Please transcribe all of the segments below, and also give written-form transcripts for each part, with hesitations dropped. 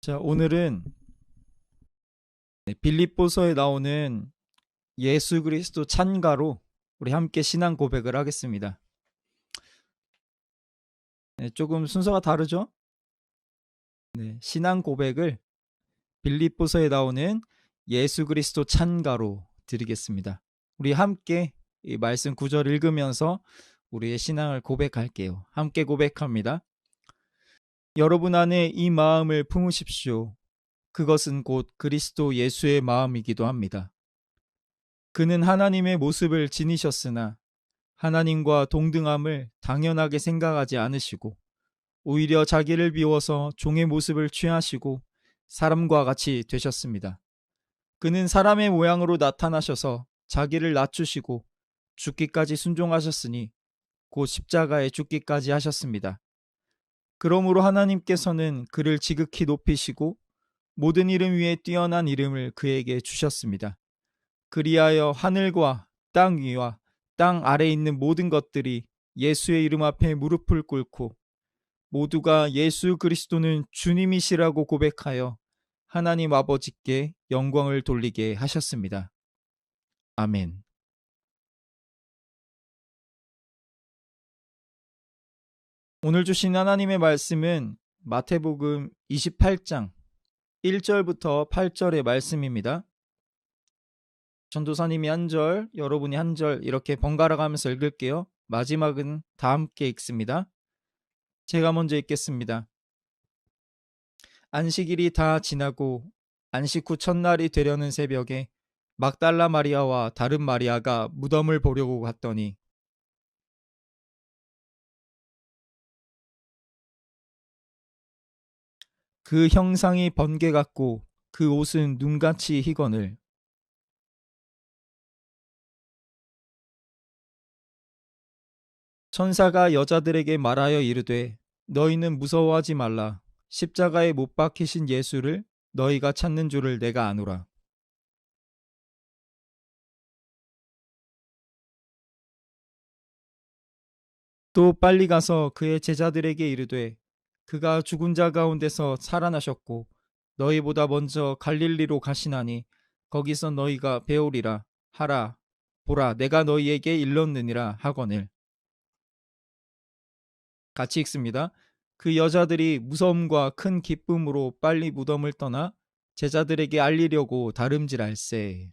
자, 오늘은 빌립보서에 나오는 예수 그리스도 찬가로 우리 함께 신앙 고백을 하겠습니다. 조금 순서가 다르죠? 신앙 고백을 빌립보서에 나오는 예수 그리스도 찬가로 드리겠습니다. 우리 함께 이 말씀 구절 읽으면서 우리의 신앙을 고백할게요. 함께 고백합니다. 여러분 안에 이 마음을 품으십시오. 그것은 곧 그리스도 예수의 마음이기도 합니다. 그는 하나님의 모습을 지니셨으나 하나님과 동등함을 당연하게 생각하지 않으시고 오히려 자기를 비워서 종의 모습을 취하시고 사람과 같이 되셨습니다. 그는 사람의 모양으로 나타나셔서 자기를 낮추시고 죽기까지 순종하셨으니 곧 십자가에 죽기까지 하셨습니다. 그러므로 하나님께서는 그를 지극히 높이시고 모든 이름 위에 뛰어난 이름을 그에게 주셨습니다. 그리하여 하늘과 땅 위와 땅 아래에 있는 모든 것들이 예수의 이름 앞에 무릎을 꿇고 모두가 예수 그리스도는 주님이시라고 고백하여 하나님 아버지께 영광을 돌리게 하셨습니다. 아멘. 오늘 주신 하나님의 말씀은 마태복음 28장 1절부터 8절의 말씀입니다. 전도사님이 한 절, 여러분이 한 절 이렇게 번갈아 가면서 읽을게요. 마지막은 다 함께 읽습니다. 제가 먼저 읽겠습니다. 안식일이 다 지나고 안식 후 첫날이 되려는 새벽에 막달라 마리아와 다른 마리아가 무덤을 보려고 갔더니 그 형상이 번개 같고 그 옷은 눈같이 희거늘 천사가 여자들에게 말하여 이르되 너희는 무서워하지 말라. 십자가에 못 박히신 예수를 너희가 찾는 줄을 내가 아노라. 또 빨리 가서 그의 제자들에게 이르되 그가 죽은 자 가운데서 살아나셨고 너희보다 먼저 갈릴리로 가시나니 거기서 너희가 배우리라 하라. 보라 내가 너희에게 일렀느니라 하거늘. 같이 읽습니다. 그 여자들이 무서움과 큰 기쁨으로 빨리 무덤을 떠나 제자들에게 알리려고 다름질할세.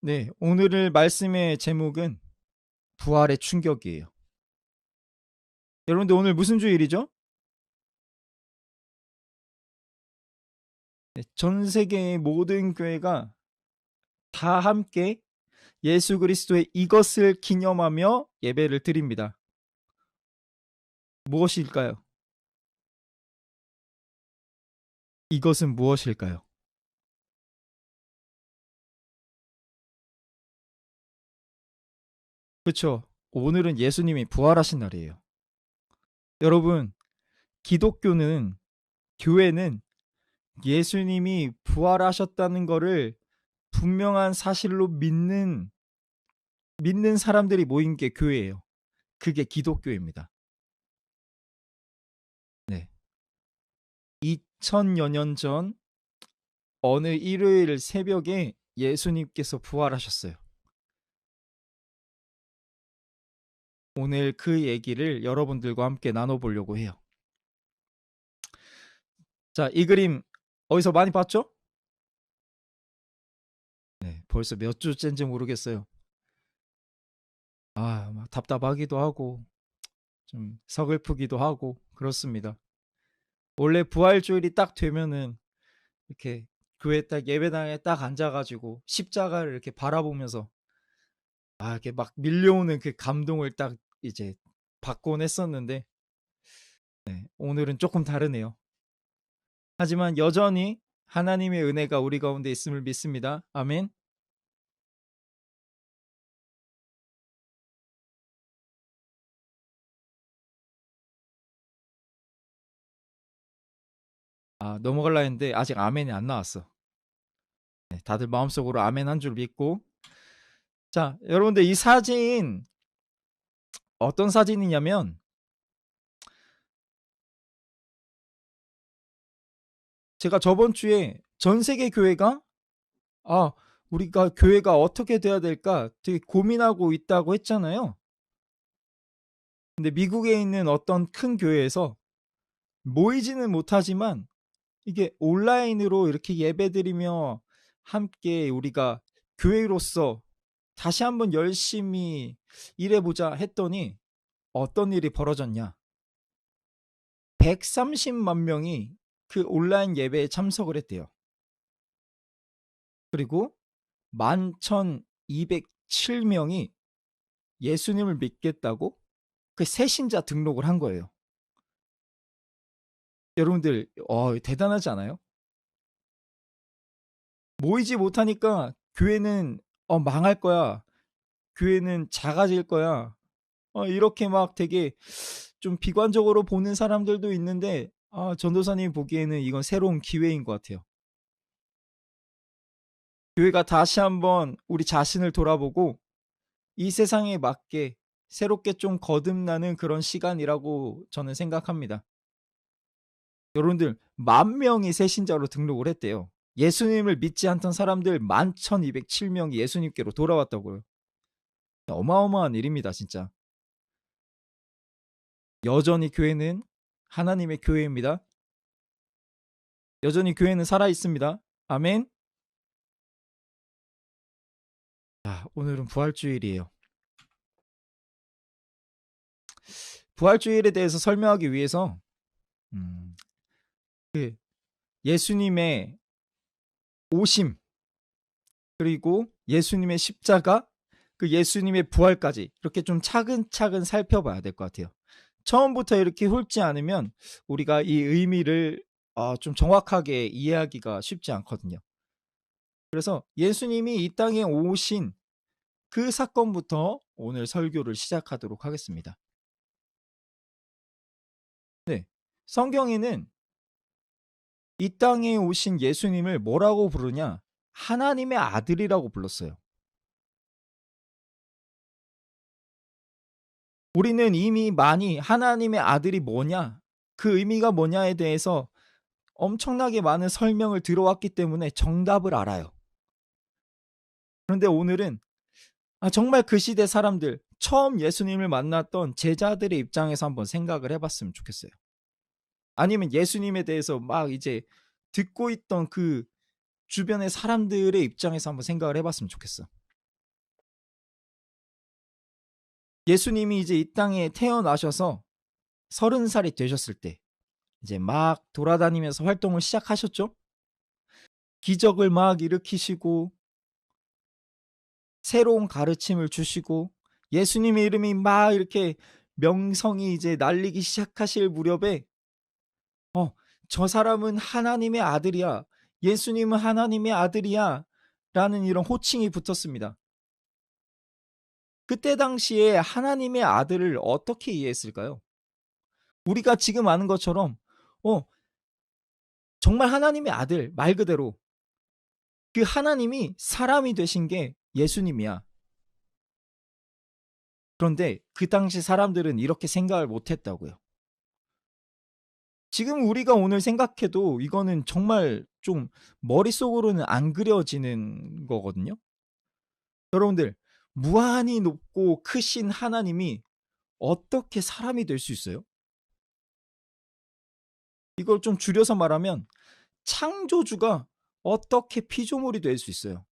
네, 오늘의 말씀의 제목은 부활의 충격이에요. 여러분들 오늘 무슨 주일이죠? 네, 전 세계의 모든 교회가 다 함께 예수 그리스도의 이것을 기념하며 예배를 드립니다. 무엇일까요? 이것은 무엇일까요? 그렇죠. 오늘은 예수님이 부활하신 날이에요. 여러분, 기독교는 교회는 예수님이 부활하셨다는 것을 분명한 사실로 믿는 사람들이 모인 게 교회예요. 그게 기독교입니다. 네. 2000여 년 전 어느 일요일 새벽에 예수님께서 부활하셨어요. 오늘 그 얘기를 여러분들과 함께 나눠보려고 해요. 자, 이 그림 어디서 많이 봤죠? 네, 벌써 몇 주째인지 모르겠어요. 막 답답하기도 하고 좀 서글프기도 하고 그렇습니다. 원래 부활주일이 딱 되면은 이렇게 교회 딱 예배당에 딱 앉아가지고 십자가를 이렇게 바라보면서 이렇게 막 밀려오는 그 감동을 딱 이제 받곤 했었는데 오늘은 조금 다르네요. 하지만 여전히 하나님의 은혜가 우리 가운데 있음을 믿습니다. 아멘. 넘어갈라 했는데 아직 아멘이 안 나왔어. 다들 마음속으로 아멘 한 줄 믿고. 자, 여러분들 이 사진 어떤 사진이냐면 제가 저번 주에 전 세계 교회가 아, 우리가 교회가 어떻게 돼야 될까 되게 고민하고 있다고 했잖아요. 근데 미국에 있는 어떤 큰 교회에서 모이지는 못하지만 이게 온라인으로 이렇게 예배드리며 함께 우리가 교회로서 다시 한번 열심히 일해보자 했더니 어떤 일이 벌어졌냐. 130만 명이 그 온라인 예배에 참석을 했대요. 그리고 11,207명이 예수님을 믿겠다고 그 새신자 등록을 한 거예요. 여러분들, 대단하지 않아요? 모이지 못하니까 교회는 망할 거야. 교회는 작아질 거야. 이렇게 막 되게 좀 비관적으로 보는 사람들도 있는데, 전도사님 보기에는 이건 새로운 기회인 것 같아요. 교회가 다시 한번 우리 자신을 돌아보고 이 세상에 맞게 새롭게 좀 거듭나는 그런 시간이라고 저는 생각합니다. 여러분들, 10,000명이 새신자로 등록을 했대요. 예수님을 믿지 않던 사람들 11,207명이 예수님께로 돌아왔다고요. 어마어마한 일입니다, 진짜. 여전히 교회는 하나님의 교회입니다. 여전히 교회는 살아있습니다. 아멘. 자, 오늘은 부활주일이에요. 부활주일에 대해서 설명하기 위해서 그 예수님의 오심, 그리고 예수님의 십자가, 그 예수님의 부활까지 이렇게 좀 차근차근 살펴봐야 될 것 같아요. 처음부터 이렇게 훑지 않으면 우리가 이 의미를 좀 정확하게 이해하기가 쉽지 않거든요. 그래서 예수님이 이 땅에 오신 그 사건부터 오늘 설교를 시작하도록 하겠습니다. 네, 성경에는 이 땅에 오신 예수님을 뭐라고 부르냐? 하나님의 아들이라고 불렀어요. 우리는 이미 많이 하나님의 아들이 뭐냐, 그 의미가 뭐냐에 대해서 엄청나게 많은 설명을 들어왔기 때문에 정답을 알아요. 그런데 오늘은 정말 그 시대 사람들, 처음 예수님을 만났던 제자들의 입장에서 한번 생각을 해봤으면 좋겠어요. 아니면 예수님에 대해서 막 이제 듣고 있던 그 주변의 사람들의 입장에서 한번 생각을 해봤으면 좋겠어. 예수님이 이제 이 땅에 태어나셔서 30살이 되셨을 때 이제 막 돌아다니면서 활동을 시작하셨죠. 기적을 막 일으키시고 새로운 가르침을 주시고 예수님의 이름이 막 이렇게 명성이 이제 날리기 시작하실 무렵에 저 사람은 하나님의 아들이야. 예수님은 하나님의 아들이야. 라는 이런 호칭이 붙었습니다. 그때 당시에 하나님의 아들을 어떻게 이해했을까요? 우리가 지금 아는 것처럼 정말 하나님의 아들, 말 그대로 그 하나님이 사람이 되신 게 예수님이야. 그런데 그 당시 사람들은 이렇게 생각을 못했다고요. 지금 우리가 오늘 생각해도 이거는 정말 좀 머릿속으로는 안 그려지는 거거든요. 여러분들, 무한히 높고 크신 하나님이 어떻게 사람이 될 수 있어요? 이걸 좀 줄여서 말하면 창조주가 어떻게 피조물이 될 수 있어요?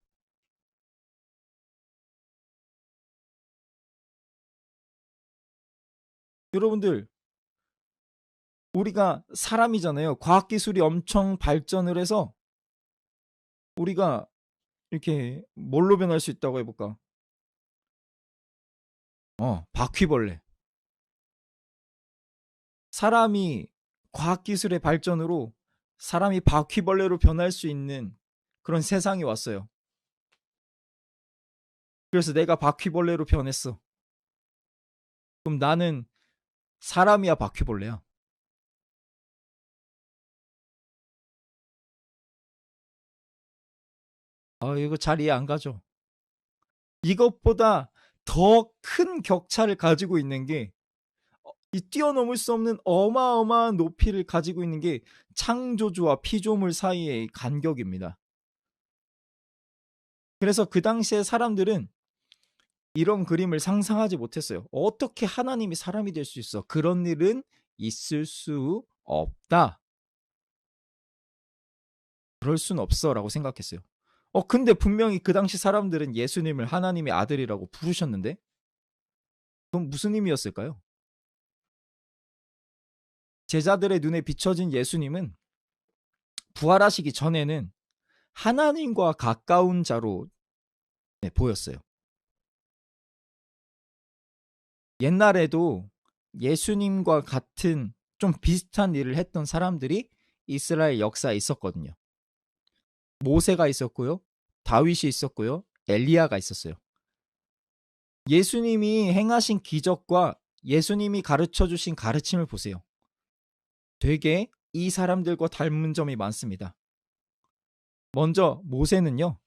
여러분들, 우리가 사람이잖아요. 과학기술이 엄청 발전을 해서 우리가 이렇게 뭘로 변할 수 있다고 해볼까? 바퀴벌레. 사람이 과학기술의 발전으로 사람이 바퀴벌레로 변할 수 있는 그런 세상이 왔어요. 그래서 내가 바퀴벌레로 변했어. 그럼 나는 사람이야, 바퀴벌레야? 이거 잘 이해 안 가죠? 이것보다 더 큰 격차를 가지고 있는 게 이 뛰어넘을 수 없는 어마어마한 높이를 가지고 있는 게 창조주와 피조물 사이의 간격입니다. 그래서 그 당시에 사람들은 이런 그림을 상상하지 못했어요. 어떻게 하나님이 사람이 될 수 있어? 그런 일은 있을 수 없다. 그럴 순 없어라고 생각했어요. 근데 분명히 그 당시 사람들은 예수님을 하나님의 아들이라고 부르셨는데 그건 무슨 의미였을까요? 제자들의 눈에 비춰진 예수님은 부활하시기 전에는 하나님과 가까운 자로 보였어요. 옛날에도 예수님과 같은 좀 비슷한 일을 했던 사람들이 이스라엘 역사에 있었거든요. 모세가 있었고요. 다윗이 있었고요. 엘리야가 있었어요. 예수님이 행하신 기적과 예수님이 가르쳐 주신 가르침을 보세요. 되게 이 사람들과 닮은 점이 많습니다. 먼저 모세는요.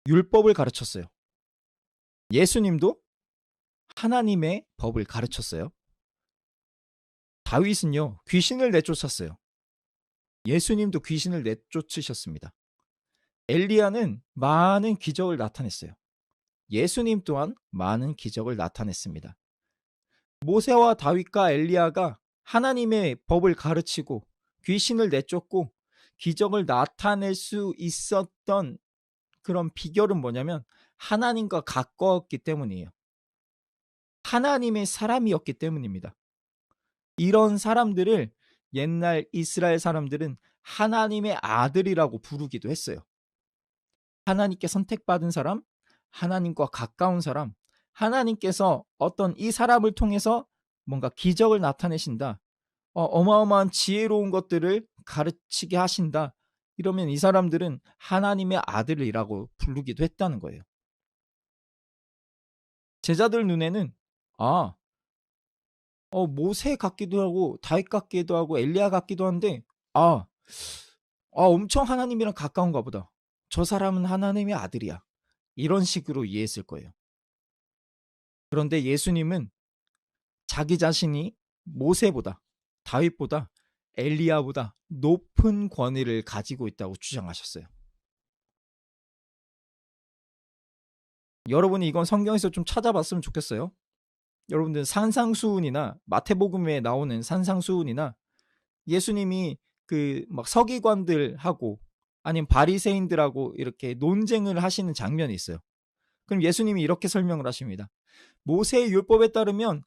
율법을 가르쳤어요. 예수님도 하나님의 법을 가르쳤어요. 다윗은요. 귀신을 내쫓았어요. 예수님도 귀신을 내쫓으셨습니다. 엘리야는 많은 기적을 나타냈어요. 예수님 또한 많은 기적을 나타냈습니다. 모세와 다윗과 엘리야가 하나님의 법을 가르치고 귀신을 내쫓고 기적을 나타낼 수 있었던 그런 비결은 뭐냐면 하나님과 가까웠기 때문이에요. 하나님의 사람이었기 때문입니다. 이런 사람들을 옛날 이스라엘 사람들은 하나님의 아들이라고 부르기도 했어요. 하나님께 선택받은 사람, 하나님과 가까운 사람, 하나님께서 어떤 이 사람을 통해서 뭔가 기적을 나타내신다. 어마어마한 지혜로운 것들을 가르치게 하신다. 이러면 이 사람들은 하나님의 아들이라고 부르기도 했다는 거예요. 제자들 눈에는 아, 모세 같기도 하고 다윗 같기도 하고 엘리야 같기도 한데 아, 엄청 하나님이랑 가까운가 보다. 저 사람은 하나님의 아들이야. 이런 식으로 이해했을 거예요. 그런데 예수님은 자기 자신이 모세보다 다윗보다 엘리야보다 높은 권위를 가지고 있다고 주장하셨어요. 여러분이 이건 성경에서 좀 찾아봤으면 좋겠어요. 여러분들 산상수훈이나 마태복음에 나오는 산상수훈이나 예수님이 그 막 서기관들하고 아니면 바리새인들하고 이렇게 논쟁을 하시는 장면이 있어요. 그럼 예수님이 이렇게 설명을 하십니다. 모세의 율법에 따르면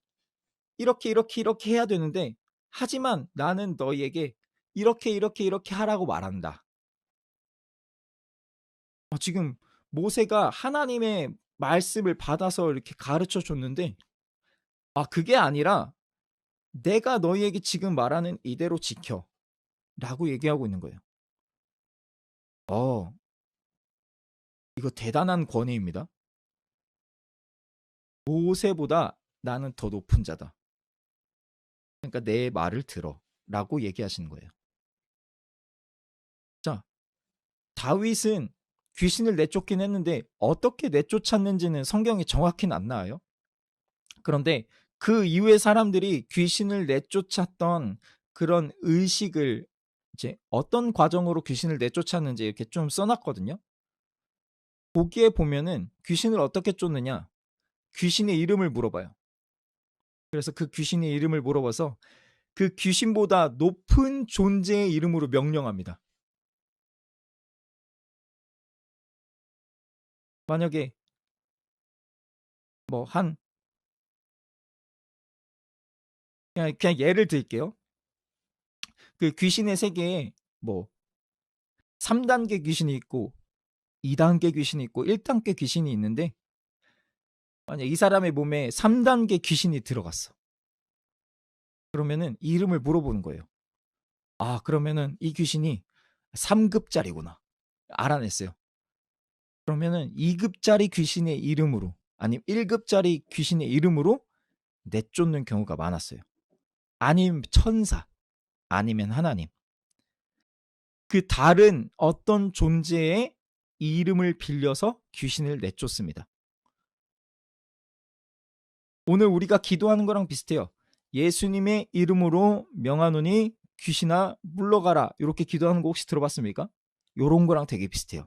이렇게 이렇게 이렇게 해야 되는데 하지만 나는 너희에게 이렇게 이렇게 이렇게 하라고 말한다. 지금 모세가 하나님의 말씀을 받아서 이렇게 가르쳐 줬는데 그게 아니라 내가 너희에게 지금 말하는 이대로 지켜 라고 얘기하고 있는 거예요. 이거 대단한 권위입니다. 모세보다 나는 더 높은 자다. 그러니까 내 말을 들어 라고 얘기하시는 거예요. 자, 다윗은 귀신을 내쫓긴 했는데 어떻게 내쫓았는지는 성경이 정확히는 안 나와요. 그런데 그 이후에 사람들이 귀신을 내쫓았던 그런 의식을 이제 어떤 과정으로 귀신을 내쫓았는지 이렇게 좀 써놨거든요. 거기에 보면은 귀신을 어떻게 쫓느냐? 귀신의 이름을 물어봐요. 그래서 그 귀신의 이름을 물어봐서 그 귀신보다 높은 존재의 이름으로 명령합니다. 만약에 뭐 그냥 예를 들게요. 그 귀신의 세계에 뭐 3단계 귀신이 있고 2단계 귀신이 있고 1단계 귀신이 있는데 만약 이 사람의 몸에 3단계 귀신이 들어갔어. 그러면은 이름을 물어보는 거예요. 그러면은 이 귀신이 3급짜리구나. 알아냈어요. 그러면은 2급짜리 귀신의 이름으로 아니면 1급짜리 귀신의 이름으로 내쫓는 경우가 많았어요. 아니면 천사, 아니면 하나님. 그 다른 어떤 존재의 이름을 빌려서 귀신을 내쫓습니다. 오늘 우리가 기도하는 거랑 비슷해요. 예수님의 이름으로 명하노니 귀신아 물러가라. 이렇게 기도하는 거 혹시 들어봤습니까? 요런 거랑 되게 비슷해요.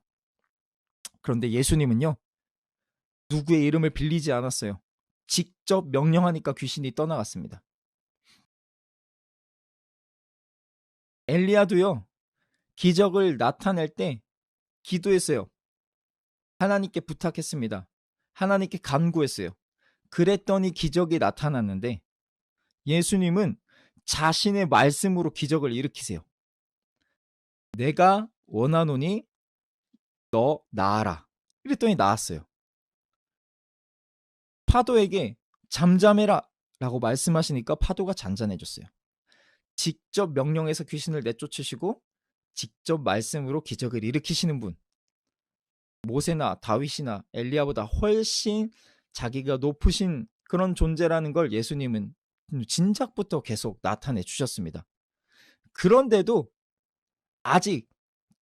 그런데 예수님은요, 누구의 이름을 빌리지 않았어요. 직접 명령하니까 귀신이 떠나갔습니다. 엘리야도요, 기적을 나타낼 때 기도했어요. 하나님께 부탁했습니다. 하나님께 간구했어요. 그랬더니 기적이 나타났는데 예수님은 자신의 말씀으로 기적을 일으키세요. 내가 원하노니 너 나아라. 이랬더니 나았어요. 파도에게 잠잠해라 라고 말씀하시니까 파도가 잔잔해졌어요. 직접 명령해서 귀신을 내쫓으시고 직접 말씀으로 기적을 일으키시는 분, 모세나 다윗이나 엘리야보다 훨씬 자기가 높으신 그런 존재라는 걸 예수님은 진작부터 계속 나타내 주셨습니다. 그런데도 아직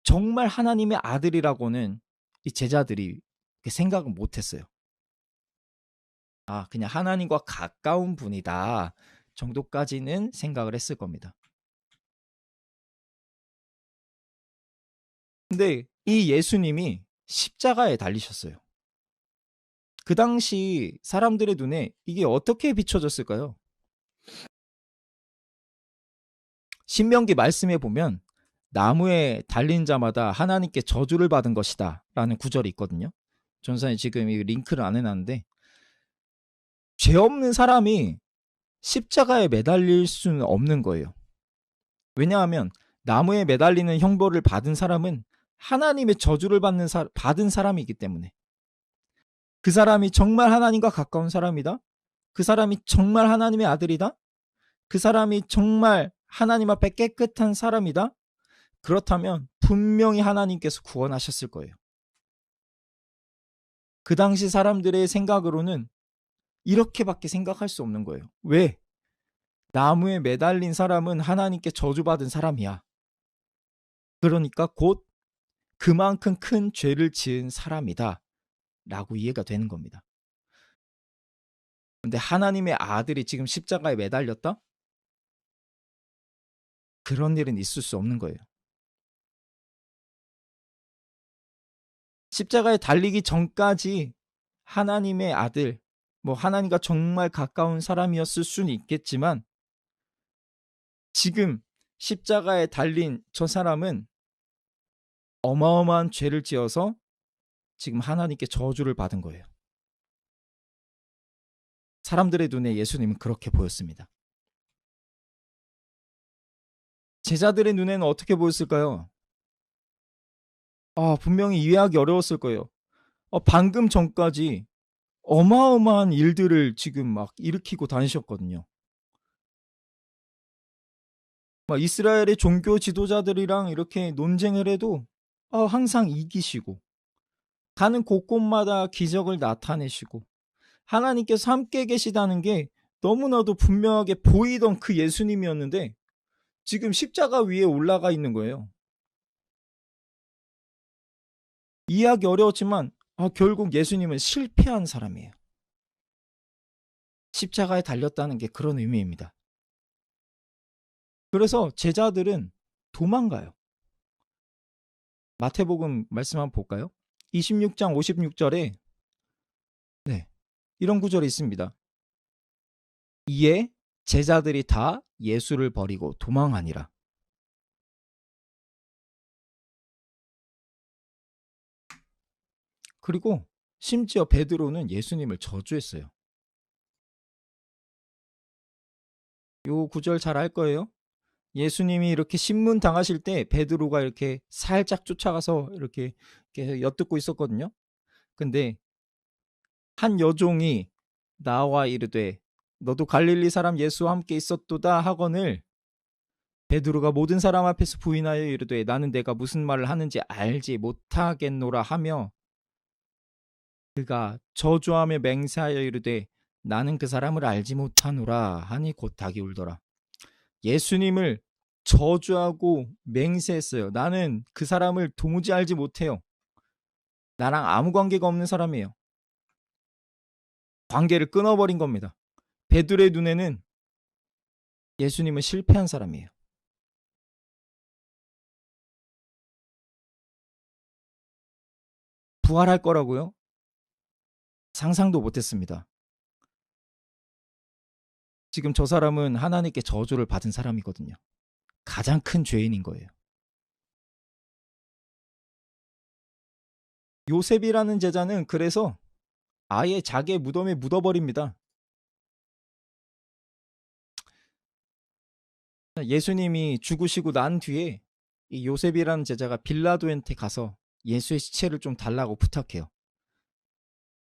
정말 하나님의 아들이라고는 이 제자들이 생각은 못했어요. 아, 그냥 하나님과 가까운 분이다 정도까지는 생각을 했을 겁니다. 근데 이 예수님이 십자가에 달리셨어요. 그 당시 사람들의 눈에 이게 어떻게 비춰졌을까요? 신명기 말씀에 보면 나무에 달린 자마다 하나님께 저주를 받은 것이다 라는 구절이 있거든요. 전사님 지금 이 링크를 안 해놨는데, 죄 없는 사람이 십자가에 매달릴 수는 없는 거예요. 왜냐하면 나무에 매달리는 형벌을 받은 사람은 하나님의 저주를 받은 사람이기 때문에. 그 사람이 정말 하나님과 가까운 사람이다. 그 사람이 정말 하나님의 아들이다. 그 사람이 정말 하나님 앞에 깨끗한 사람이다. 그렇다면 분명히 하나님께서 구원하셨을 거예요. 그 당시 사람들의 생각으로는 이렇게밖에 생각할 수 없는 거예요. 왜? 나무에 매달린 사람은 하나님께 저주받은 사람이야. 그러니까 곧 그만큼 큰 죄를 지은 사람이다 라고 이해가 되는 겁니다. 근데 하나님의 아들이 지금 십자가에 매달렸다? 그런 일은 있을 수 없는 거예요. 십자가에 달리기 전까지 하나님의 아들, 하나님과 정말 가까운 사람이었을 수는 있겠지만 지금 십자가에 달린 저 사람은 어마어마한 죄를 지어서 지금 하나님께 저주를 받은 거예요. 사람들의 눈에 예수님은 그렇게 보였습니다. 제자들의 눈에는 어떻게 보였을까요? 분명히 이해하기 어려웠을 거예요. 방금 전까지 어마어마한 일들을 지금 막 일으키고 다니셨거든요. 막 이스라엘의 종교 지도자들이랑 이렇게 논쟁을 해도 항상 이기시고, 가는 곳곳마다 기적을 나타내시고, 하나님께서 함께 계시다는 게 너무나도 분명하게 보이던 그 예수님이었는데 지금 십자가 위에 올라가 있는 거예요. 이해하기 어려웠지만 결국 예수님은 실패한 사람이에요. 십자가에 달렸다는 게 그런 의미입니다. 그래서 제자들은 도망가요. 마태복음 말씀 한번 볼까요? 26장 56절에 이런 구절이 있습니다. 이에 제자들이 다 예수를 버리고 도망하니라. 그리고 심지어 베드로는 예수님을 저주했어요. 요 구절 잘 알 거예요. 예수님이 이렇게 신문 당하실 때 베드로가 이렇게 살짝 쫓아가서 이렇게 엿듣고 있었거든요. 근데 한 여종이 나와 이르되 너도 갈릴리 사람 예수와 함께 있었도다 하거늘 베드로가 모든 사람 앞에서 부인하여 이르되 나는 내가 무슨 말을 하는지 알지 못하겠노라 하며 그가 저주하며 맹세하여 이르되 나는 그 사람을 알지 못하노라 하니 곧 닭이 울더라. 예수님을 저주하고 맹세했어요. 나는 그 사람을 도무지 알지 못해요. 나랑 아무 관계가 없는 사람이에요. 관계를 끊어버린 겁니다. 베드로의 눈에는 예수님은 실패한 사람이에요. 부활할 거라고요? 상상도 못했습니다. 지금 저 사람은 하나님께 저주를 받은 사람이거든요. 가장 큰 죄인인 거예요. 요셉이라는 제자는 그래서 아예 자기의 무덤에 묻어버립니다. 예수님이 죽으시고 난 뒤에 이 요셉이라는 제자가 빌라도한테 가서 예수의 시체를 좀 달라고 부탁해요.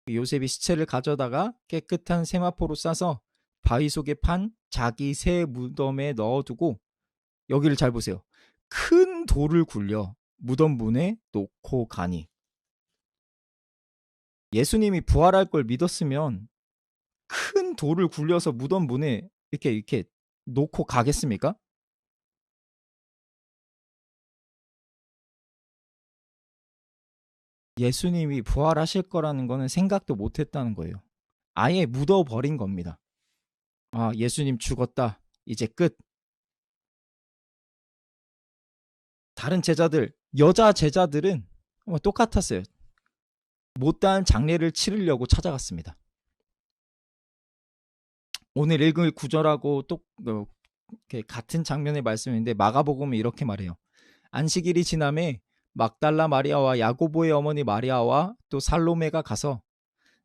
요셉이 시체를 가져다가 깨끗한 세마포로 싸서 바위 속에 판 자기 새 무덤에 넣어두고, 여기를 잘 보세요. 큰 돌을 굴려 무덤 문에 놓고 가니. 예수님이 부활할 걸 믿었으면 큰 돌을 굴려서 무덤 문에 이렇게 놓고 가겠습니까? 예수님이 부활하실 거라는 거는 생각도 못했다는 거예요. 아예 묻어버린 겁니다. 아, 예수님 죽었다. 이제 끝. 다른 제자들, 여자 제자들은 똑같았어요. 못다한 장례를 치르려고 찾아갔습니다. 오늘 읽을 구절하고 또 같은 장면의 말씀인데 마가복음은 이렇게 말해요. 안식일이 지남에 막달라 마리아와 야고보의 어머니 마리아와 또 살로메가 가서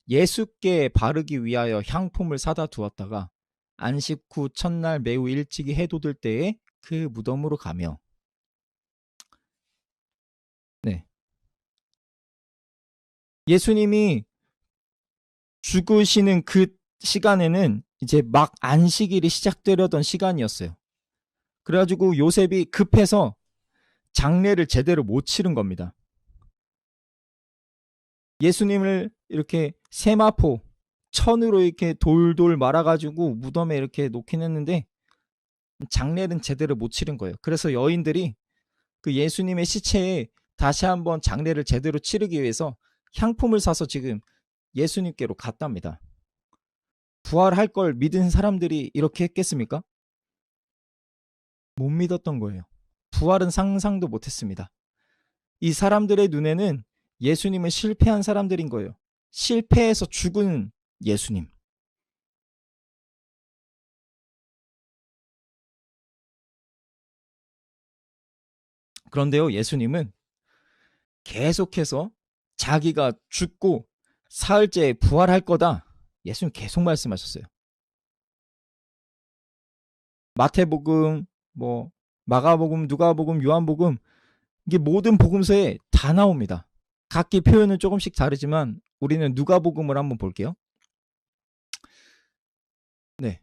예수께 바르기 위하여 향품을 사다 두었다가 안식 후 첫날 매우 일찍이 해돋을 때에 그 무덤으로 가며. 네. 예수님이 죽으시는 그 시간에는 이제 막 안식일이 시작되려던 시간이었어요. 그래가지고 요셉이 급해서 장례를 제대로 못 치른 겁니다. 예수님을 이렇게 세마포 천으로 이렇게 돌돌 말아가지고 무덤에 이렇게 놓긴 했는데 장례는 제대로 못 치른 거예요. 그래서 여인들이 그 예수님의 시체에 다시 한번 장례를 제대로 치르기 위해서 향품을 사서 지금 예수님께로 갔답니다. 부활할 걸 믿은 사람들이 이렇게 했겠습니까? 못 믿었던 거예요. 부활은 상상도 못했습니다. 이 사람들의 눈에는 예수님은 실패한 사람들인 거예요. 실패해서 죽은 예수님. 그런데요, 예수님은 계속해서 자기가 죽고 사흘째에 부활할 거다. 예수님 계속 말씀하셨어요. 마태복음, 마가복음, 누가복음, 요한복음, 이게 모든 복음서에 다 나옵니다. 각기 표현은 조금씩 다르지만 우리는 누가복음을 한번 볼게요. 네.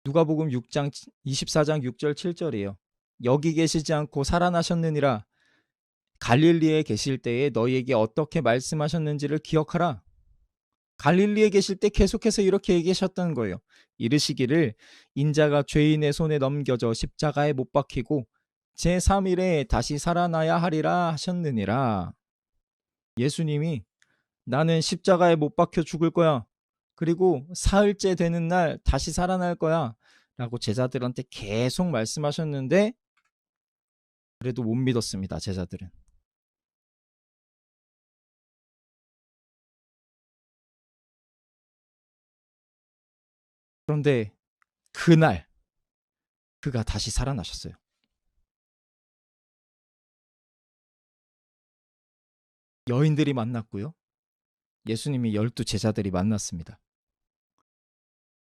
누가복음 6장 24장 6절 7절이에요. 여기 계시지 않고 살아나셨느니라. 갈릴리에 계실 때에 너희에게 어떻게 말씀하셨는지를 기억하라. 갈릴리에 계실 때 계속해서 이렇게 얘기하셨던 거예요. 이르시기를 인자가 죄인의 손에 넘겨져 십자가에 못 박히고 제3일에 다시 살아나야 하리라 하셨느니라. 예수님이 나는 십자가에 못 박혀 죽을 거야. 그리고 사흘째 되는 날 다시 살아날 거야. 라고 제자들한테 계속 말씀하셨는데 그래도 못 믿었습니다. 제자들은. 그런데 그날 그가 다시 살아나셨어요. 여인들이 만났고요. 예수님이 12 제자들이 만났습니다.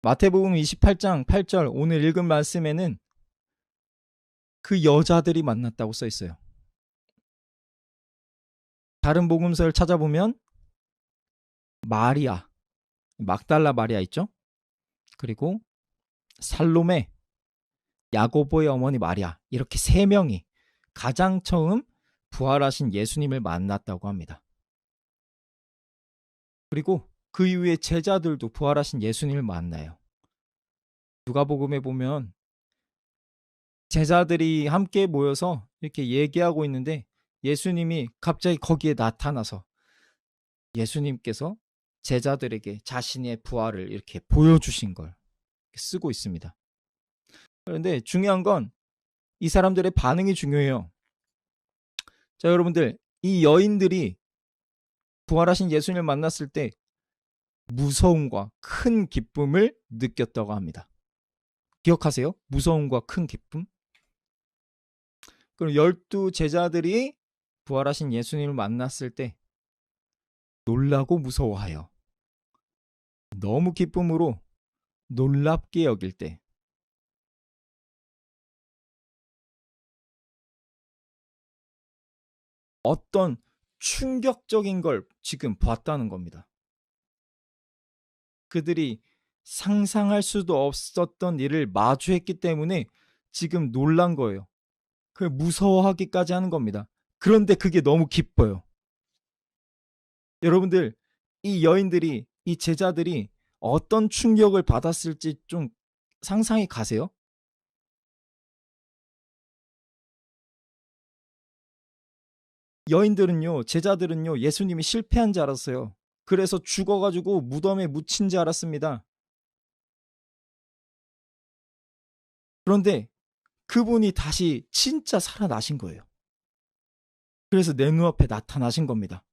마태복음 28장 8절 오늘 읽은 말씀에는 그 여자들이 만났다고 써 있어요. 다른 복음서를 찾아보면 마리아, 막달라 마리아 있죠? 그리고 살로메, 야고보의 어머니 마리아, 이렇게 3명이 가장 처음 부활하신 예수님을 만났다고 합니다. 그리고 그 이후에 제자들도 부활하신 예수님을 만나요. 누가복음에 보면 제자들이 함께 모여서 이렇게 얘기하고 있는데 예수님이 갑자기 거기에 나타나서 예수님께서 제자들에게 자신의 부활을 이렇게 보여주신 걸 쓰고 있습니다. 그런데 중요한 건 이 사람들의 반응이 중요해요. 자, 여러분들, 이 여인들이 부활하신 예수님을 만났을 때 무서움과 큰 기쁨을 느꼈다고 합니다. 기억하세요? 무서움과 큰 기쁨? 그럼 12 제자들이 부활하신 예수님을 만났을 때 놀라고 무서워하여 너무 기쁨으로 놀랍게 여길 때 어떤 충격적인 걸 지금 봤다는 겁니다. 그들이 상상할 수도 없었던 일을 마주했기 때문에 지금 놀란 거예요. 그 무서워하기까지 하는 겁니다. 그런데 그게 너무 기뻐요. 여러분들, 이 여인들이, 이 제자들이 어떤 충격을 받았을지 좀 상상이 가세요? 여인들은요, 제자들은요, 예수님이 실패한 줄 알았어요. 그래서 죽어가지고 무덤에 묻힌 줄 알았습니다. 그런데 그분이 다시 진짜 살아나신 거예요. 그래서 내 눈앞에 나타나신 겁니다.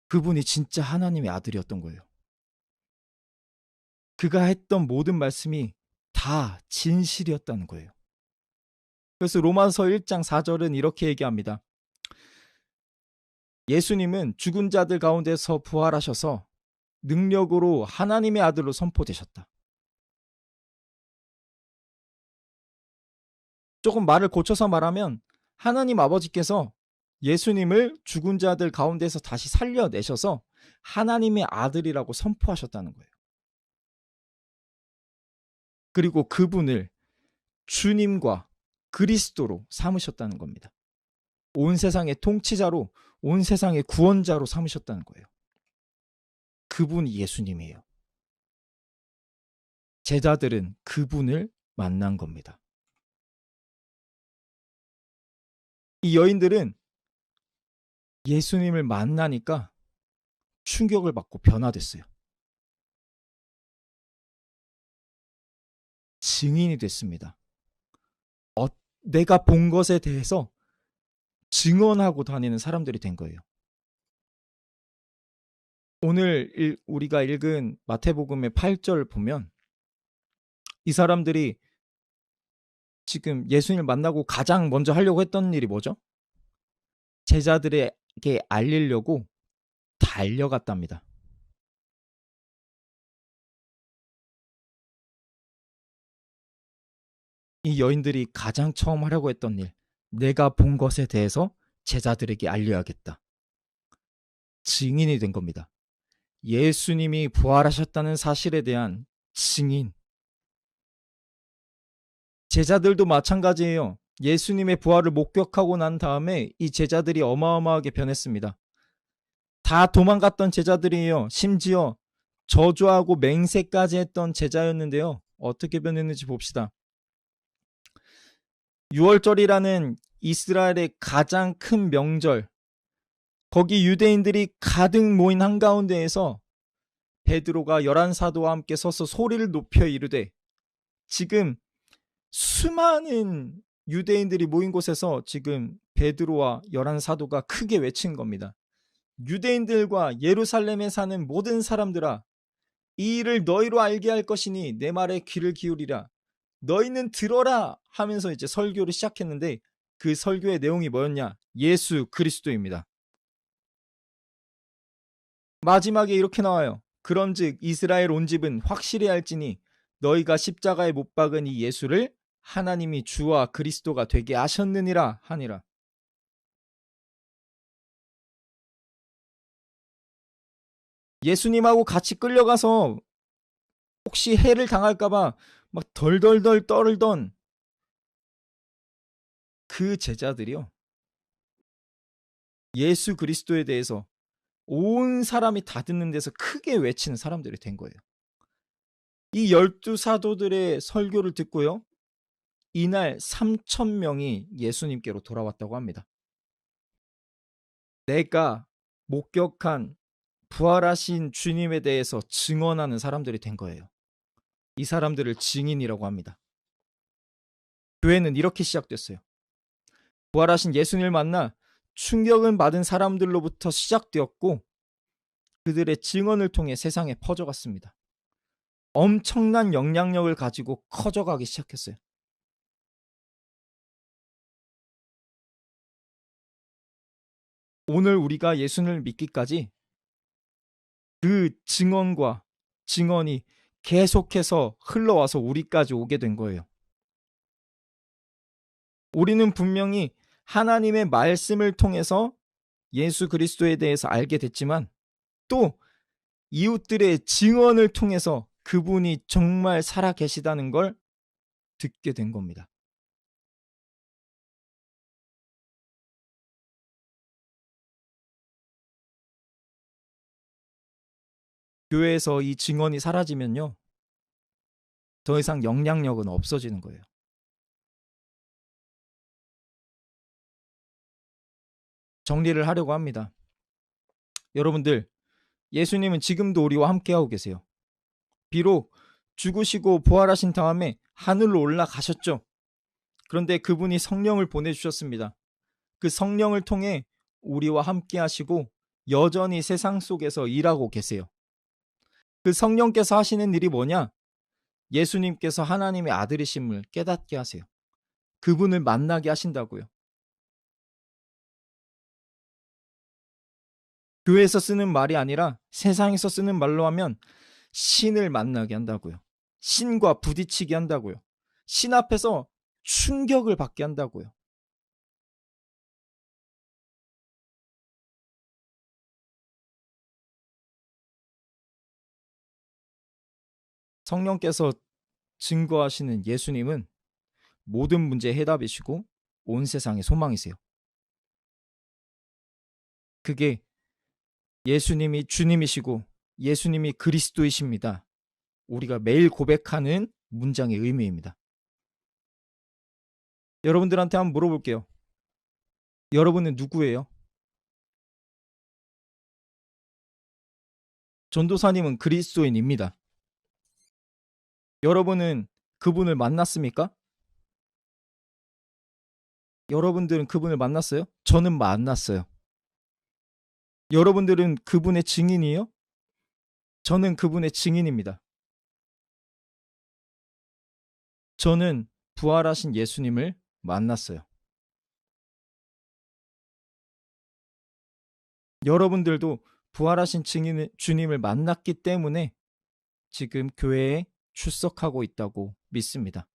그분이 진짜 하나님의 아들이었던 거예요. 그가 했던 모든 말씀이 다 진실이었다는 거예요. 그래서 로마서 1장 4절은 이렇게 얘기합니다. 예수님은 죽은 자들 가운데서 부활하셔서 능력으로 하나님의 아들로 선포되셨다. 조금 말을 고쳐서 말하면 하나님 아버지께서 예수님을 죽은 자들 가운데서 다시 살려내셔서 하나님의 아들이라고 선포하셨다는 거예요. 그리고 그분을 주님과 그리스도로 삼으셨다는 겁니다. 온 세상의 통치자로, 온 세상의 구원자로 삼으셨다는 거예요. 그분이 예수님이에요. 제자들은 그분을 만난 겁니다. 이 여인들은 예수님을 만나니까 충격을 받고 변화됐어요. 증인이 됐습니다. 내가 본 것에 대해서 증언하고 다니는 사람들이 된 거예요. 오늘 우리가 읽은 마태복음의 8절 보면 이 사람들이 지금 예수님을 만나고 가장 먼저 하려고 했던 일이 뭐죠? 제자들에게 알리려고 달려갔답니다. 이 여인들이 가장 처음 하려고 했던 일, 내가 본 것에 대해서 제자들에게 알려야겠다. 증인이 된 겁니다. 예수님이 부활하셨다는 사실에 대한 증인. 제자들도 마찬가지예요. 예수님의 부활을 목격하고 난 다음에 이 제자들이 어마어마하게 변했습니다. 다 도망갔던 제자들이에요. 심지어 저주하고 맹세까지 했던 제자였는데요. 어떻게 변했는지 봅시다. 6월절이라는 이스라엘의 가장 큰 명절, 거기 유대인들이 가득 모인 한가운데에서 베드로가 11사도와 함께 서서 소리를 높여 이르되, 지금 수많은 유대인들이 모인 곳에서 지금 베드로와 11사도가 크게 외친 겁니다. 유대인들과 예루살렘에 사는 모든 사람들아, 이 일을 너희로 알게 할 것이니 내 말에 귀를 기울이라. 너희는 들어라 하면서 이제 설교를 시작했는데, 그 설교의 내용이 뭐였냐? 예수 그리스도입니다. 마지막에 이렇게 나와요. 그런즉 이스라엘 온 집은 확실히 알지니 너희가 십자가에 못 박은 이 예수를 하나님이 주와 그리스도가 되게 하셨느니라 하니라. 예수님하고 같이 끌려가서 혹시 해를 당할까봐 막 덜덜덜 떨던 그 제자들이요, 예수 그리스도에 대해서 온 사람이 다 듣는 데서 크게 외치는 사람들이 된 거예요. 이 12사도들의 설교를 듣고요, 이날 3,000명이 예수님께로 돌아왔다고 합니다. 내가 목격한 부활하신 주님에 대해서 증언하는 사람들이 된 거예요. 이 사람들을 증인이라고 합니다. 교회는 이렇게 시작됐어요. 부활하신 예수님을 만나 충격을 받은 사람들로부터 시작되었고 그들의 증언을 통해 세상에 퍼져갔습니다. 엄청난 영향력을 가지고 커져가기 시작했어요. 오늘 우리가 예수님을 믿기까지 그 증언과 증언이 계속해서 흘러와서 우리까지 오게 된 거예요. 우리는 분명히 하나님의 말씀을 통해서 예수 그리스도에 대해서 알게 됐지만 또 이웃들의 증언을 통해서 그분이 정말 살아 계시다는 걸 듣게 된 겁니다. 교회에서 이 증언이 사라지면요, 더 이상 영향력은 없어지는 거예요. 정리를 하려고 합니다. 여러분들, 예수님은 지금도 우리와 함께하고 계세요. 비록 죽으시고 부활하신 다음에 하늘로 올라가셨죠. 그런데 그분이 성령을 보내주셨습니다. 그 성령을 통해 우리와 함께 하시고 여전히 세상 속에서 일하고 계세요. 그 성령께서 하시는 일이 뭐냐? 예수님께서 하나님의 아들이심을 깨닫게 하세요. 그분을 만나게 하신다고요. 교회에서 쓰는 말이 아니라 세상에서 쓰는 말로 하면 신을 만나게 한다고요. 신과 부딪히게 한다고요. 신 앞에서 충격을 받게 한다고요. 성령께서 증거하시는 예수님은 모든 문제의 해답이시고 온 세상의 소망이세요. 그게 예수님이 주님이시고 예수님이 그리스도이십니다. 우리가 매일 고백하는 문장의 의미입니다. 여러분들한테 한번 물어볼게요. 여러분은 누구예요? 전도사님은 그리스도인입니다. 여러분은 그분을 만났습니까? 여러분들은 그분을 만났어요? 저는 만났어요. 여러분들은 그분의 증인이에요? 저는 그분의 증인입니다. 저는 부활하신 예수님을 만났어요. 여러분들도 부활하신 주님을 만났기 때문에 지금 교회에 출석하고 있다고 믿습니다.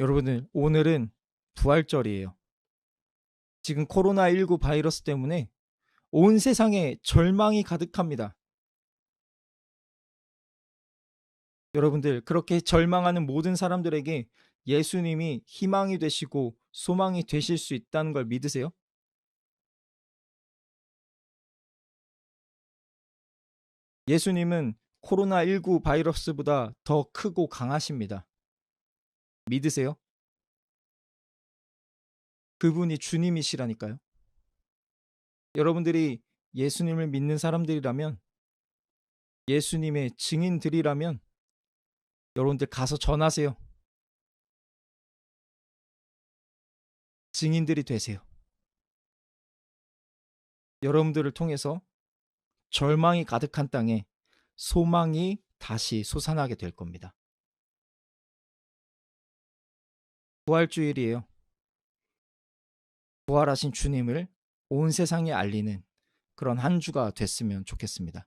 여러분들, 오늘은 부활절이에요. 지금 코로나19 바이러스 때문에 온 세상에 절망이 가득합니다. 여러분들, 그렇게 절망하는 모든 사람들에게 예수님이 희망이 되시고 소망이 되실 수 있다는 걸 믿으세요? 예수님은 코로나19 바이러스보다 더 크고 강하십니다. 믿으세요? 그분이 주님이시라니까요. 여러분들이 예수님을 믿는 사람들이라면, 예수님의 증인들이라면 여러분들 가서 전하세요. 증인들이 되세요. 여러분들을 통해서 절망이 가득한 땅에 소망이 다시 솟아나게 될 겁니다. 부활주일이에요. 부활하신 주님을 온 세상에 알리는 그런 한 주가 됐으면 좋겠습니다.